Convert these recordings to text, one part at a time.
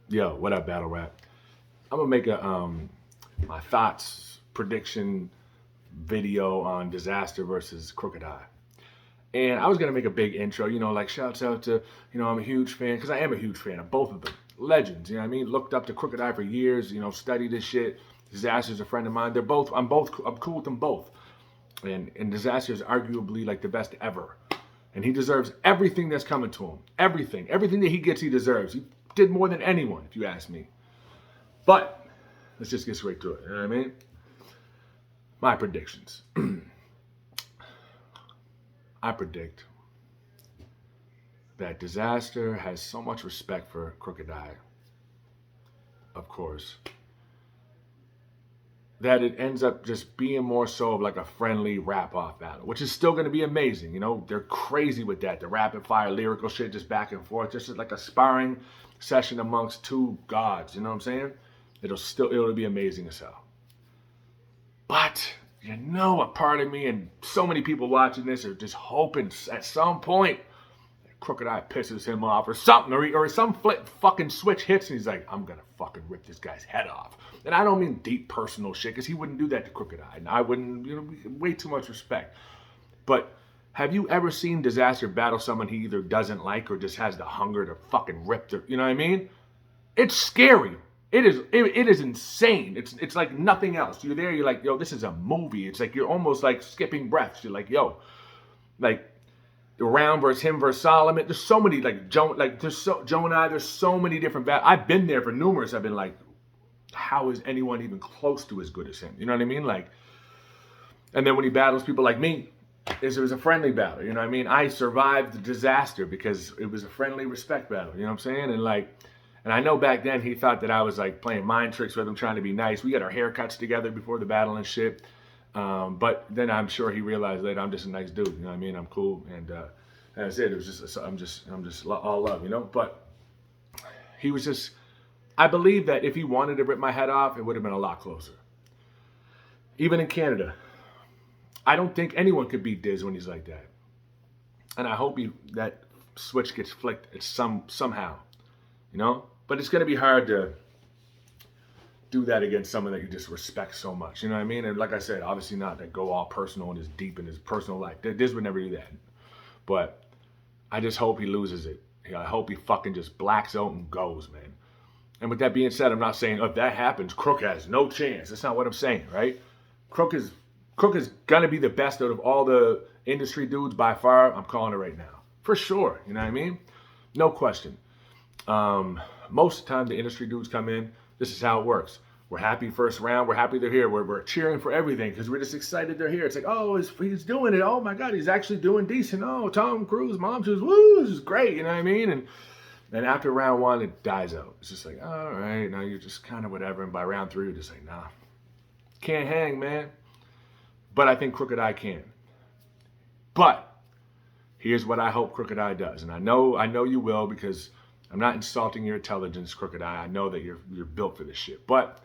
Yo, what up, Battle Rap? I'm gonna make a my thoughts prediction video on Disaster versus Crooked Eye. And I was gonna make a big intro, like shouts out to, I'm a huge fan because I am a huge fan of both of them, legends. You know what I mean? Looked up to Crooked Eye for years. Studied this shit. Disaster's a friend of mine. I'm cool with them both. And Disaster is arguably like the best ever. And he deserves everything that's coming to him. Everything that he gets, he deserves. He did more than anyone, if you ask me. But let's just get straight to it. You know what I mean? My predictions. I predict that Disaster has so much respect for Crooked Eye, of course, that it ends up just being more so of like a friendly rap-off battle, which is still going to be amazing. They're crazy with that. The rapid-fire lyrical shit just back and forth, just like a sparring session amongst two gods. You know what I'm saying? It'll be amazing as hell. But a part of me and so many people watching this are just hoping at some point Crooked Eye pisses him off or something, or some fucking switch hits and he's like, I'm gonna fucking rip this guy's head off. And I don't mean deep personal shit, because he wouldn't do that to Crooked Eye. And I wouldn't, way too much respect. But have you ever seen Disaster battle someone he either doesn't like or just has the hunger to fucking rip their, you know what I mean? It's scary. It is insane. It's like nothing else. You're there, you're like, yo, this is a movie. It's like you're almost like skipping breaths. You're like, yo, like the round versus him versus Solomon. There's so many Joe and I. There's so many different battles. I've been there for numerous. I've been like, how is anyone even close to as good as him? You know what I mean? Like, and then when he battles people like me, it was a friendly battle. You know what I mean? I survived the Disaster because it was a friendly respect battle. You know what I'm saying? And I know back then he thought that I was like playing mind tricks with him, trying to be nice. We got our haircuts together before the battle and shit. But then I'm sure he realized that I'm just a nice dude. You know what I mean? I'm cool, and that's it. It was just I'm just all love. But he was just. I believe that if he wanted to rip my head off, it would have been a lot closer. Even in Canada, I don't think anyone could beat Diz when he's like that. And I hope that switch gets flicked somehow. But it's going to be hard to do that against someone that you just respect so much. You know what I mean? And like I said, obviously not that go all personal and is deep in his personal life. Diz would never do that. But I just hope he loses it. I hope he fucking just blacks out and goes, man. And with that being said, I'm not saying if that happens, Crook has no chance. That's not what I'm saying, right? Crook is gonna be the best out of all the industry dudes by far. I'm calling it right now, for sure. You know what I mean? No question. Most of the time, the industry dudes come in. This is how it works. We're happy first round. We're happy they're here. We're cheering for everything because we're just excited they're here. It's like, oh, he's doing it. Oh my God, he's actually doing decent. Oh, Tom Cruise, Mom says, woo, this is great. You know what I mean? And after round one, it dies out. It's just like, all right, now you're just kind of whatever. And by round three, you're just like, nah, can't hang, man. But I think Crooked Eye can. But here's what I hope Crooked Eye does. And I know you will, because I'm not insulting your intelligence, Crooked Eye. I know that you're built for this shit. But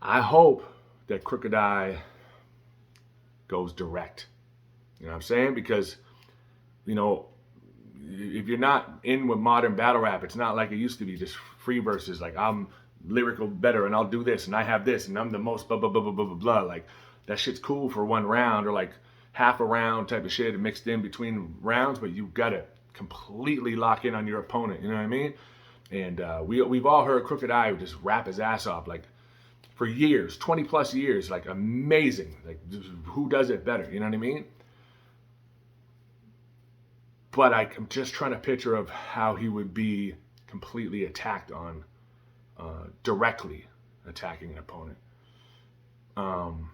I hope that Crooked Eye goes direct. You know what I'm saying? Because, if you're not in with modern battle rap, it's not like it used to be, just free verses. Like, I'm lyrical better and I'll do this and I have this and I'm the most blah, blah, blah, blah, blah, blah, blah. Like, that shit's cool for one round or like half a round type of shit mixed in between rounds, but you gotta completely lock in on your opponent. You know what I mean? And we've all heard Crooked Eye just rap his ass off like for years, 20 plus years, like amazing. Like, who does it better? You know what I mean? But I'm just trying to picture of how he would be completely attacked on, directly attacking an opponent. And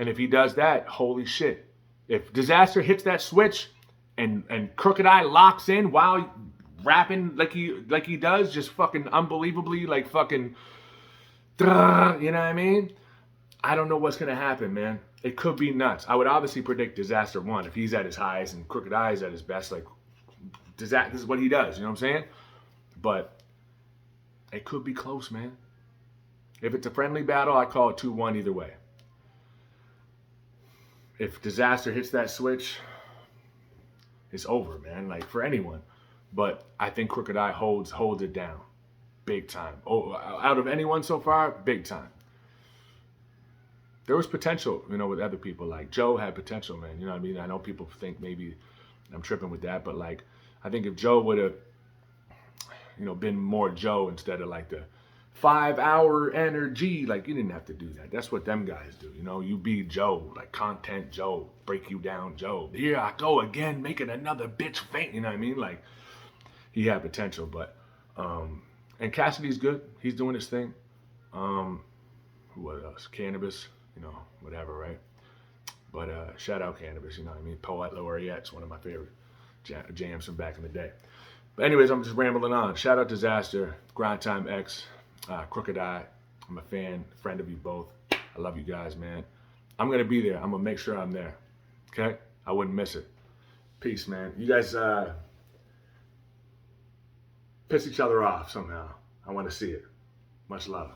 if he does that, holy shit. If Dizaster hits that switch and Crooked Eye locks in while rapping like he does, just fucking unbelievably, like fucking, you know what I mean? I don't know what's going to happen, man. It could be nuts. I would obviously predict Dizaster 1 if he's at his highest and Crooked Eye is at his best. Like, this is what he does, you know what I'm saying? But it could be close, man. If it's a friendly battle, I call it 2-1 either way. If Dizaster hits that switch, it's over, man. Like, for anyone. but I think Crooked Eye holds it down, big time. Oh, out of anyone so far, big time. There was potential, with other people. Like Joe had potential, man. You know what I mean? I know people think maybe I'm tripping with that, but like I think if Joe would have, been more Joe instead of like the 5 hour energy, like you didn't have to do that. That's what them guys do. You be Joe, like content Joe, break you down Joe. Here I go again, making another bitch faint. You know what I mean? Like he had potential, but and Cassidy's good. He's doing his thing. Who else? Cannabis, whatever, right? But shout out Cannabis, you know what I mean? Poet Laureate's one of my favorite jams from back in the day. But anyways, I'm just rambling on. Shout out Dizaster, Grind Time X, Crooked Eye. I'm a friend of you both. I love you guys, man. I'm going to be there. I'm going to make sure I'm there. Okay? I wouldn't miss it. Peace, man. You guys piss each other off somehow. I want to see it. Much love.